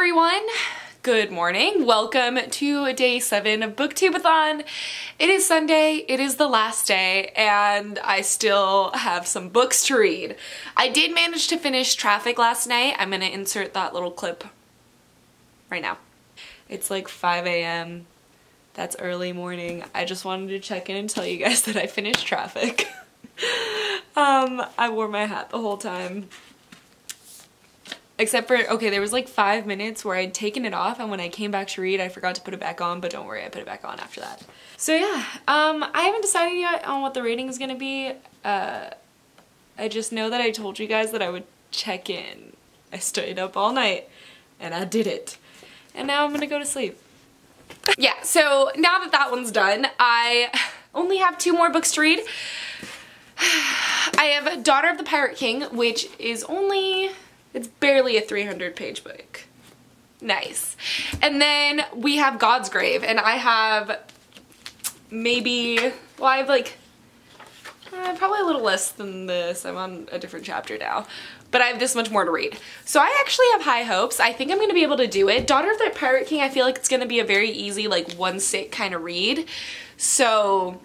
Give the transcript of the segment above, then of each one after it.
everyone! Good morning. Welcome to day 7 of Booktube-a-thon. It is Sunday, it is the last day, and I still have some books to read. I did manage to finish Traffic last night. I'm gonna insert that little clip right now. It's like 5 a.m. That's early morning. I just wanted to check in and tell you guys that I finished Traffic. I wore my hat the whole time. Except for, okay, there was like 5 minutes where I'd taken it off, and when I came back to read, I forgot to put it back on, but don't worry, I put it back on after that. So yeah, I haven't decided yet on what the rating is gonna be. I just know that I told you guys that I would check in. I stayed up all night, and I did it. And now I'm gonna go to sleep. Yeah, so now that that one's done, I only have 2 more books to read. I have Daughter of the Pirate King, which is only... it's barely a 300-page book. Nice. And then we have God's Grave, and I have maybe, well, I have like, probably a little less than this. I'm on a different chapter now, but I have this much more to read. So I actually have high hopes. I think I'm gonna be able to do it. Daughter of the Pirate King, I feel like it's gonna be a very easy, like, one-sit kind of read. So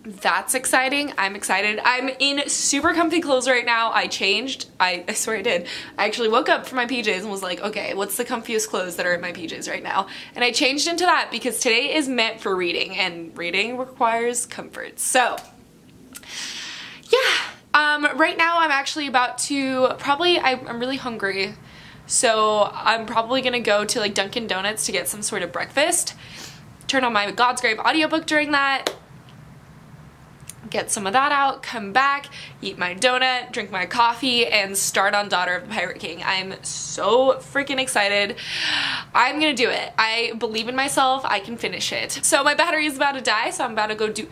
that's exciting. I'm excited. I'm in super comfy clothes right now. I changed. I swear I did. I actually woke up from my PJs and was like, okay, what's the comfiest clothes that are in my PJs right now? And I changed into that because today is meant for reading, and reading requires comfort. So yeah, right now I'm actually about to I'm really hungry. So I'm probably gonna go to like Dunkin' Donuts to get some sort of breakfast. Turn on my God's Grave audiobook during that. Get some of that out, come back, eat my donut, drink my coffee, and start on Daughter of the Pirate King. I'm so freaking excited. I'm gonna do it. I believe in myself. I can finish it. So my battery is about to die, so I'm gonna go do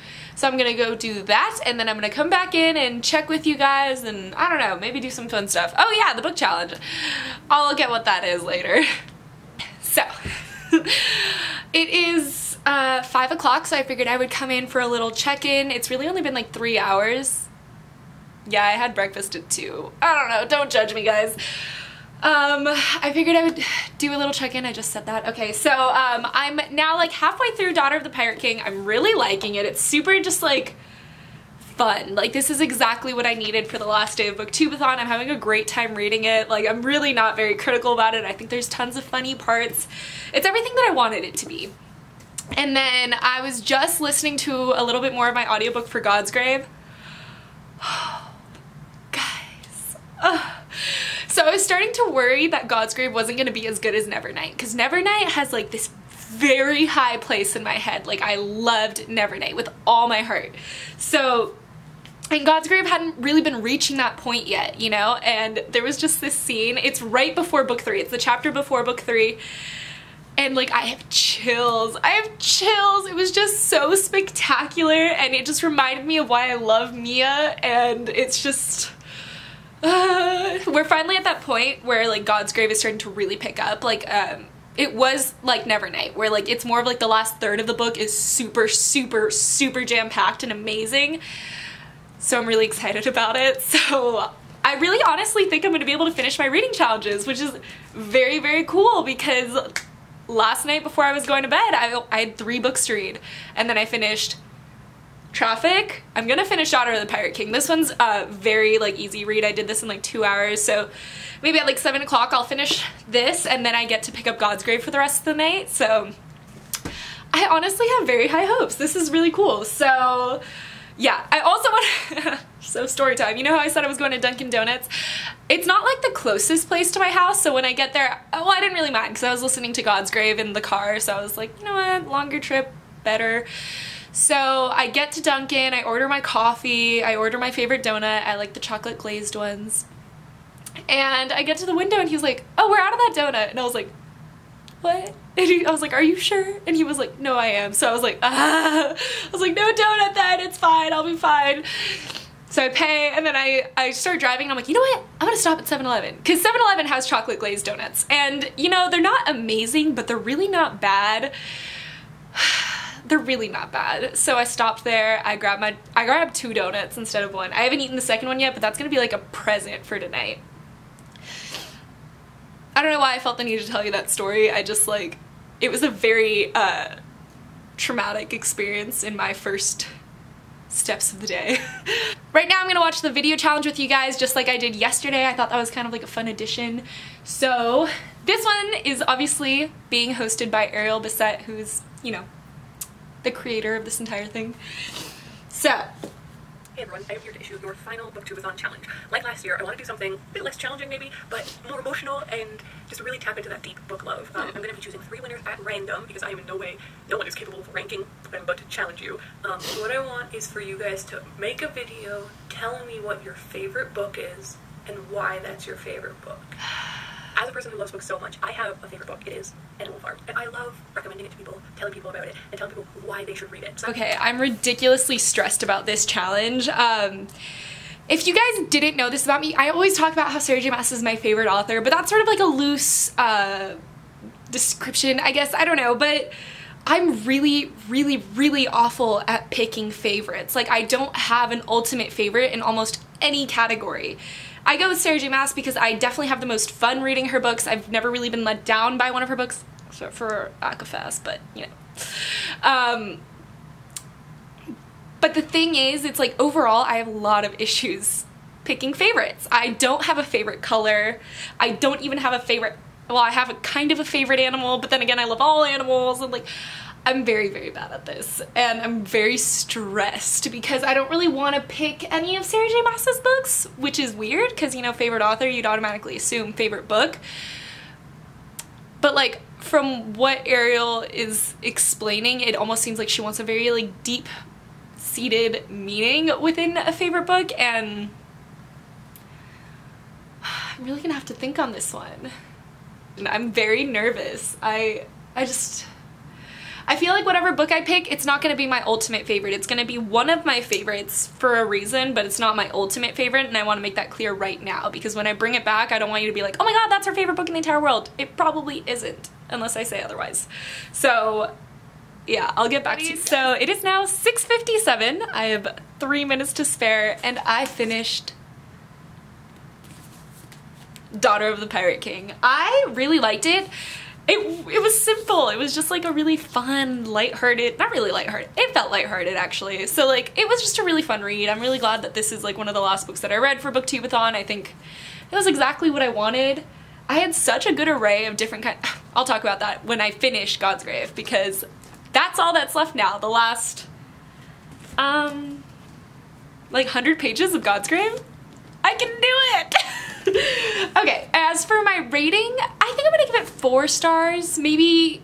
that, and then I'm gonna come back in and check with you guys, and I don't know, maybe do some fun stuff. Oh yeah, the book challenge. I'll look at what that is later. So it is 5 o'clock, so I figured I would come in for a little check-in. It's really only been like 3 hours. Yeah, I had breakfast at 2. I don't know, don't judge me, guys. I figured I would do a little check-in. I just said that. Okay, so I'm now like halfway through Daughter of the Pirate King. I'm really liking it. It's super just like fun. Like, this is exactly what I needed for the last day of Booktube-a-thon. I'm having a great time reading it. Like, I'm really not very critical about it. I think there's tons of funny parts. It's everything that I wanted it to be. And then I was just listening to a little bit more of my audiobook for God's Grave. Oh, guys. So I was starting to worry that God's Grave wasn't going to be as good as Nevernight, because Nevernight has like this very high place in my head. Like, I loved Nevernight with all my heart. So, and God's Grave hadn't really been reaching that point yet, you know? And there was just this scene. It's right before book 3. It's the chapter before book 3. And like, I have chills. I have chills. It was just so spectacular, and it just reminded me of why I love Mia, and it's just... we're finally at that point where like God's Grave is starting to really pick up. Like, it was like Nevernight, where like it's more of like the last third of the book is super, super, super jam-packed and amazing. So I'm really excited about it. So I really honestly think I'm going to be able to finish my reading challenges, which is very, very cool, because last night before I was going to bed, I had 3 books to read, and then I finished Traffic. I'm gonna finish Daughter of the Pirate King. This one's a very like easy read. I did this in like 2 hours, so maybe at like 7 o'clock I'll finish this, and then I get to pick up God's Grave for the rest of the night. So I honestly have very high hopes. This is really cool. So yeah, I also want so story time. You know how I said I was going to Dunkin' Donuts? It's not like the closest place to my house, so when I get there, well, I didn't really mind because I was listening to God's Grave in the car, so I was like, you know what, longer trip, better. So I get to Dunkin', I order my coffee, I order my favorite donut, I like the chocolate glazed ones, and I get to the window and he's like, oh, we're out of that donut, and I was like, what? And I was like, are you sure? And he was like, no, I am. So I was like, I was like, no donut then, it's fine, I'll be fine. So I pay, and then I start driving, and I'm like, you know what? I'm gonna stop at 7-Eleven, because 7-Eleven has chocolate glazed donuts, and you know, they're not amazing, but they're really not bad. They're really not bad. So I stopped there, I grabbed 2 donuts instead of 1. I haven't eaten the second one yet, but that's gonna be like a present for tonight. I don't know why I felt the need to tell you that story. I just like, it was a very traumatic experience in my first steps of the day. Right now I'm gonna watch the video challenge with you guys just like I did yesterday. I thought that was kind of like a fun addition. So this one is obviously being hosted by Ariel Bissett, who's, you know, the creator of this entire thing. So, hey everyone, I am here to issue your final Booktube-a-thon challenge. Like last year, I want to do something a bit less challenging maybe, but more emotional and just really tap into that deep book love. I'm going to be choosing 3 winners at random because I am in no way, no one is capable of ranking them but to challenge you. So what I want is for you guys to make a video telling me what your favorite book is and why that's your favorite book. As a person who loves books so much, I have a favorite book. It is Animal Farm. And I love recommending it to people, telling people about it, and telling people why they should read it. So okay, I'm ridiculously stressed about this challenge. If you guys didn't know this about me, I always talk about how Sarah J. Maas is my favorite author, but that's sort of like a loose description, I guess. I don't know, but I'm really, really, really awful at picking favorites. Like, I don't have an ultimate favorite in almost any category. I go with Sarah J. Maas because I definitely have the most fun reading her books. I've never really been let down by one of her books, except for ACOFAS, but you know. But the thing is, it's like overall I have a lot of issues picking favorites. I don't have a favorite color. I don't even have a favorite, well, I have a kind of a favorite animal, but then again I love all animals, and like I'm very, very bad at this, and I'm very stressed because I don't really want to pick any of Sarah J. Maas's books, which is weird because, you know, favorite author, you'd automatically assume favorite book. But like, from what Ariel is explaining, it almost seems like she wants a very like deep-seated meaning within a favorite book, and I'm really gonna have to think on this one. And I'm very nervous. I feel like whatever book I pick, it's not going to be my ultimate favorite. It's going to be one of my favorites for a reason, but it's not my ultimate favorite, and I want to make that clear right now, because when I bring it back, I don't want you to be like, oh my god, that's her favorite book in the entire world. It probably isn't, unless I say otherwise. So, yeah, I'll get back to you. So, it is now 6:57. I have 3 minutes to spare, and I finished Daughter of the Pirate King. I really liked it. It was simple. It was just like a really fun, lighthearted, not really lighthearted, it felt lighthearted actually. So like, it was just a really fun read. I'm really glad that this is like one of the last books that I read for Booktube-a-thon. I think it was exactly what I wanted. I had such a good array of different kinds. I'll talk about that when I finish God's Grave, because that's all that's left now. The last, like 100 pages of God's Grave. I can do it! Okay, as for my rating, I think I'm gonna give it 4 stars, maybe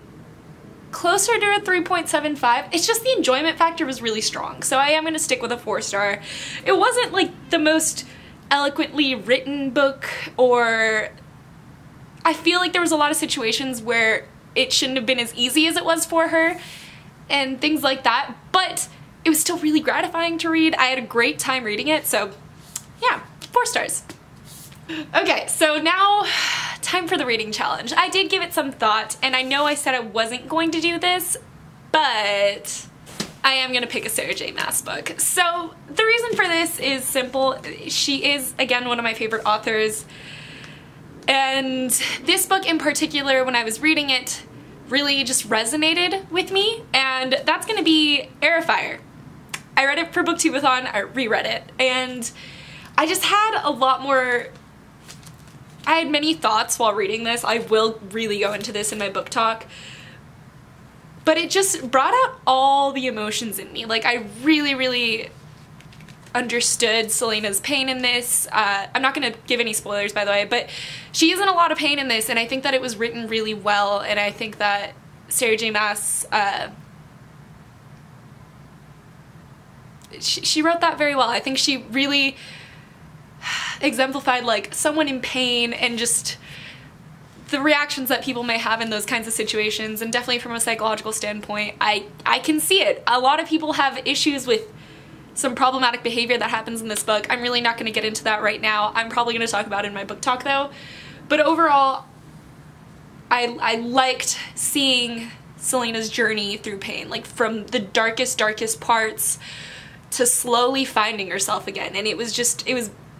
closer to a 3.75. It's just the enjoyment factor was really strong, so I am gonna stick with a 4 star. It wasn't like the most eloquently written book, or I feel like there was a lot of situations where it shouldn't have been as easy as it was for her and things like that, but it was still really gratifying to read. I had a great time reading it, so yeah, 4 stars. Okay, so now time for the reading challenge. I did give it some thought, and I know I said I wasn't going to do this, but I am gonna pick a Sarah J. Maas book. So the reason for this is simple. She is, again, one of my favorite authors, and this book in particular, when I was reading it, really just resonated with me, and that's gonna be Heir of Fire. I read it for Booktube-a-thon, I reread it, and I just had a lot more, I had many thoughts while reading this. I will really go into this in my book talk, but it just brought out all the emotions in me. Like, I really, really understood Selena's pain in this. I'm not gonna give any spoilers, by the way, but she is in a lot of pain in this, and I think that it was written really well, and I think that Sarah J. Maas, she wrote that very well. I think she really exemplified like someone in pain and just the reactions that people may have in those kinds of situations, and definitely from a psychological standpoint, I can see it. A lot of people have issues with some problematic behavior that happens in this book. I'm really not going to get into that right now. I'm probably going to talk about it in my book talk though. But overall, I liked seeing Selena's journey through pain, like from the darkest parts to slowly finding herself again. And it was,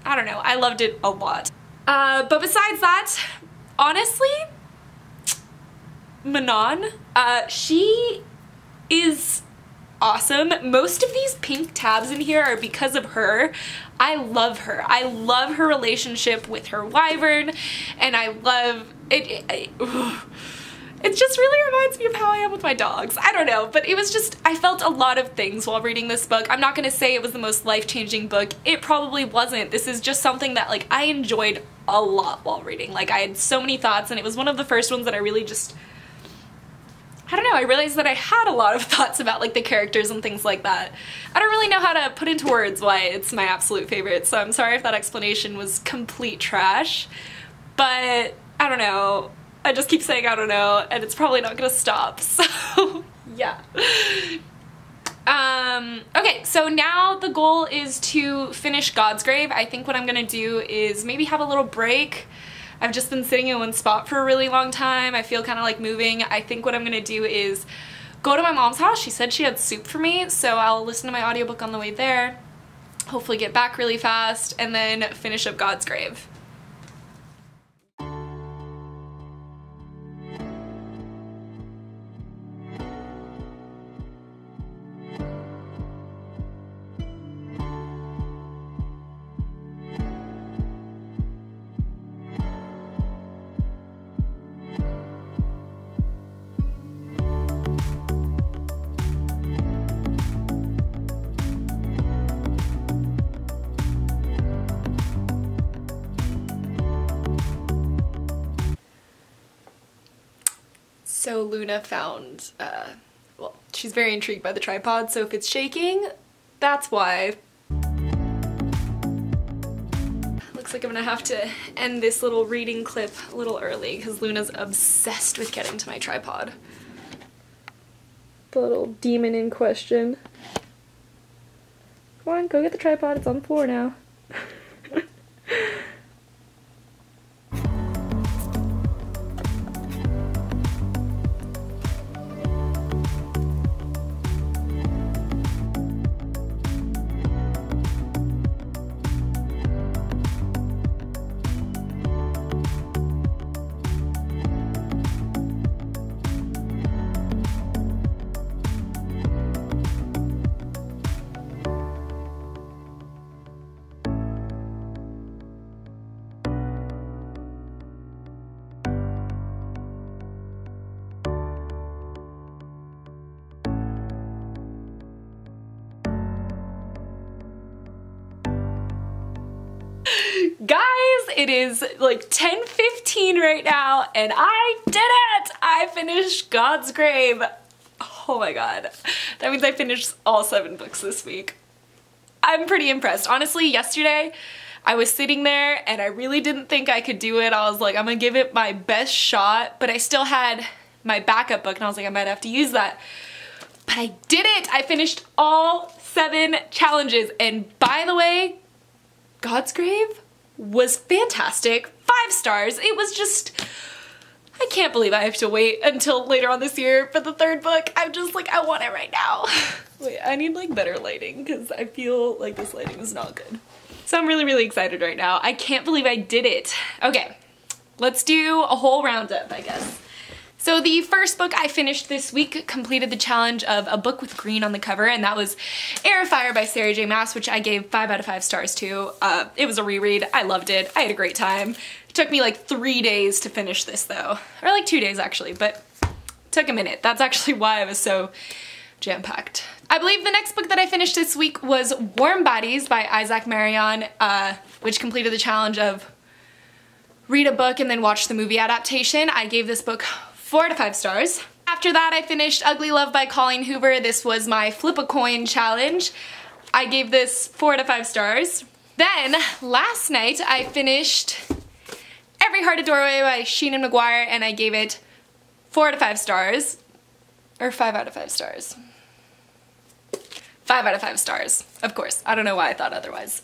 I don't know, I loved it a lot. But besides that, honestly, Manon, she is awesome. Most of these pink tabs in here are because of her. I love her. I love her relationship with her wyvern, and I love it. It just really reminds me of how I am with my dogs. I don't know, but it was just, I felt a lot of things while reading this book. I'm not gonna say it was the most life-changing book. It probably wasn't. This is just something that like I enjoyed a lot while reading. Like I had so many thoughts, and it was one of the first ones that I really just, I don't know, I realized that I had a lot of thoughts about like the characters and things like that. I don't really know how to put into words why it's my absolute favorite, so I'm sorry if that explanation was complete trash, but I don't know. I just keep saying I don't know, and it's probably not gonna stop, so yeah. Okay, so now the goal is to finish God's Grave. I think what I'm gonna do is maybe have a little break. I've just been sitting in one spot for a really long time. I feel kind of like moving. I think what I'm gonna do is go to my mom's house. She said she had soup for me, so I'll listen to my audiobook on the way there, hopefully get back really fast, and then finish up God's Grave. So Luna found, well, she's very intrigued by the tripod, so if it's shaking, that's why. Looks like I'm gonna have to end this little reading clip a little early because Luna's obsessed with getting to my tripod. The little demon in question. Come on, go get the tripod, it's on the floor now. Guys, it is like 10:15 right now, and I did it! I finished God's Grave. Oh my god. That means I finished all 7 books this week. I'm pretty impressed. Honestly, yesterday I was sitting there and I really didn't think I could do it. I was like, I'm gonna give it my best shot, but I still had my backup book and I was like, I might have to use that. But I did it! I finished all 7 challenges, and by the way, God's Grave was fantastic. 5 stars. It was just, I can't believe I have to wait until later on this year for the 3rd book. I'm just like, I want it right now. Wait, I need like better lighting because I feel like this lighting is not good. So I'm really, really excited right now. I can't believe I did it. Okay, let's do a whole roundup, I guess. So the first book I finished this week completed the challenge of a book with green on the cover, and that was Air of Fire by Sarah J. Maas, which I gave 5 out of 5 stars to. It was a reread. I loved it. I had a great time. It took me like 3 days to finish this though. Or like 2 days actually, but it took a minute. That's actually why I was so jam-packed. I believe the next book that I finished this week was Warm Bodies by Isaac Marion, which completed the challenge of read a book and then watch the movie adaptation. I gave this book 4 out of 5 stars. After that, I finished Ugly Love by Colleen Hoover. This was my flip a coin challenge. I gave this 4 out of 5 stars. Then, last night, I finished Every Heart a Doorway by Sheenan McGuire, and I gave it 4 out of 5 stars. Or 5 out of 5 stars. 5 out of 5 stars, of course. I don't know why I thought otherwise.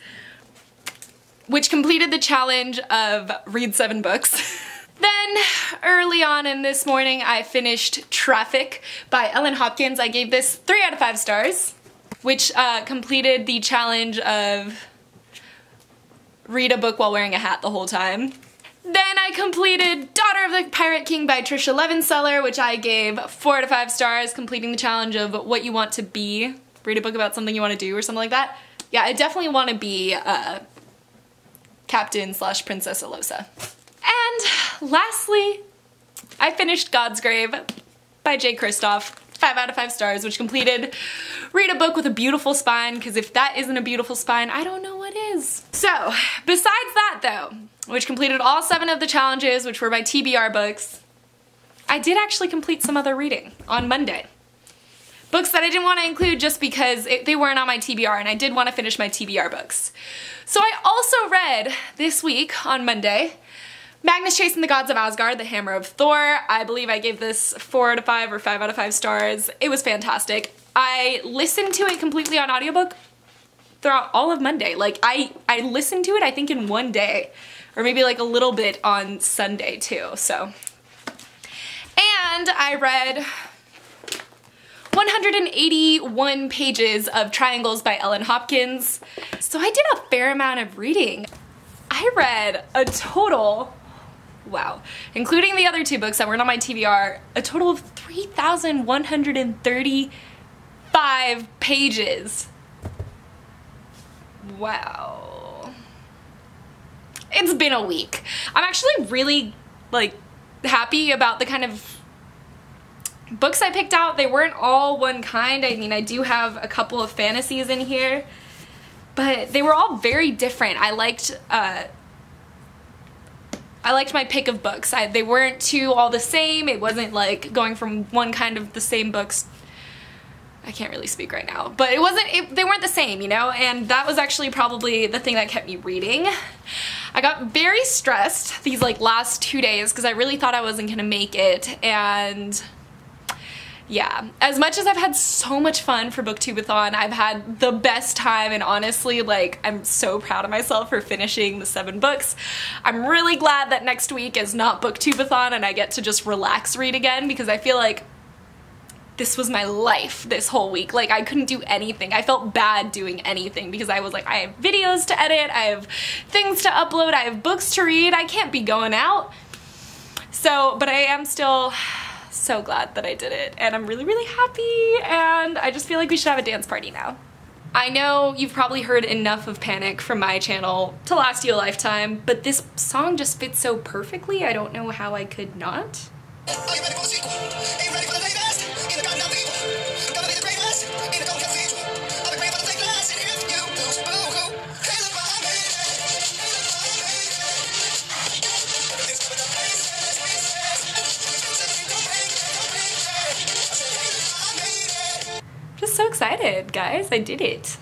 Which completed the challenge of read 7 books. Then, early on in this morning, I finished Traffic by Ellen Hopkins. I gave this 3 out of 5 stars, which completed the challenge of read a book while wearing a hat the whole time. Then I completed Daughter of the Pirate King by Trisha Levenseller, which I gave 4 out of 5 stars, completing the challenge of what you want to be. Read a book about something you want to do or something like that. Yeah, I definitely want to be Captain/Princess Alosa. And lastly, I finished God's Grave by J. Kristoff, 5 out of 5 stars, which completed Read a Book with a Beautiful Spine, because if that isn't a beautiful spine, I don't know what is. So, besides that though, which completed all 7 of the challenges, which were my TBR books, I did actually complete some other reading on Monday. Books that I didn't want to include just because they weren't on my TBR, and I did want to finish my TBR books. So I also read this week on Monday Magnus Chasing the Gods of Asgard, The Hammer of Thor. I believe I gave this 4 out of 5 or 5 out of 5 stars. It was fantastic. I listened to it completely on audiobook throughout all of Monday. Like I listened to it I think in one day, or maybe like a little bit on Sunday too, so. And I read 181 pages of Triangles by Ellen Hopkins. So I did a fair amount of reading. I read a total, wow, including the other 2 books that weren't on my TBR, a total of 3,135 pages. Wow. It's been a week. I'm actually really, like, happy about the kind of books I picked out. They weren't all one kind. I mean, I do have a couple of fantasies in here, but they were all very different. I liked my pick of books. They weren't too all the same. It wasn't like going from one kind of the same books. I can't really speak right now, but they weren't the same, you know, and that was actually probably the thing that kept me reading. I got very stressed these like last 2 days because I really thought I wasn't gonna make it, and yeah, as much as I've had so much fun for Booktube-a-thon, I've had the best time, and honestly, like, I'm so proud of myself for finishing the 7 books. I'm really glad that next week is not Booktube-a-thon and I get to just relax read again, because I feel like this was my life this whole week. Like, I couldn't do anything. I felt bad doing anything because I was like, I have videos to edit, I have things to upload, I have books to read, I can't be going out. So, but I am still so glad that I did it, and I'm really, really happy, and I just feel like we should have a dance party now. I know you've probably heard enough of Panic from my channel to last you a lifetime, but this song just fits so perfectly, I don't know how I could not. Are you ready for the sequel? Are you ready for the latest? In the garden of evil, gonna be the greatest in the golden cathedral. I'll be brave for the big glass, and if you lose, boo-hoo, hey, look behind me. It's coming up, Just so excited, guys. I did it.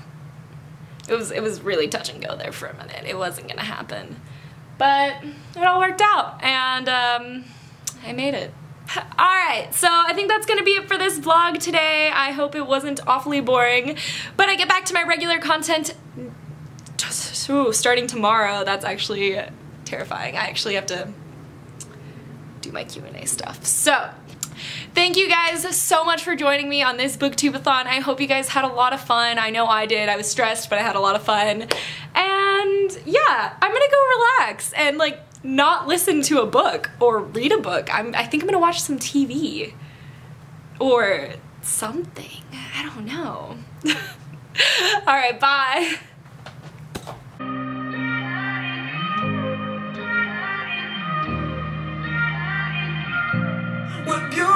It was really touch and go there for a minute. It wasn't gonna happen, but it all worked out, and I made it. Alright, so I think that's gonna be it for this vlog today. I hope it wasn't awfully boring, but I get back to my regular content starting tomorrow. That's actually terrifying. I actually have to do my Q&A stuff. So, thank you guys so much for joining me on this Booktube-a-thon. I hope you guys had a lot of fun. I know I did. I was stressed, but I had a lot of fun. And yeah, I'm gonna go relax and like not listen to a book or read a book. I think I'm gonna watch some TV or something. I don't know. Alright, bye. What beautiful.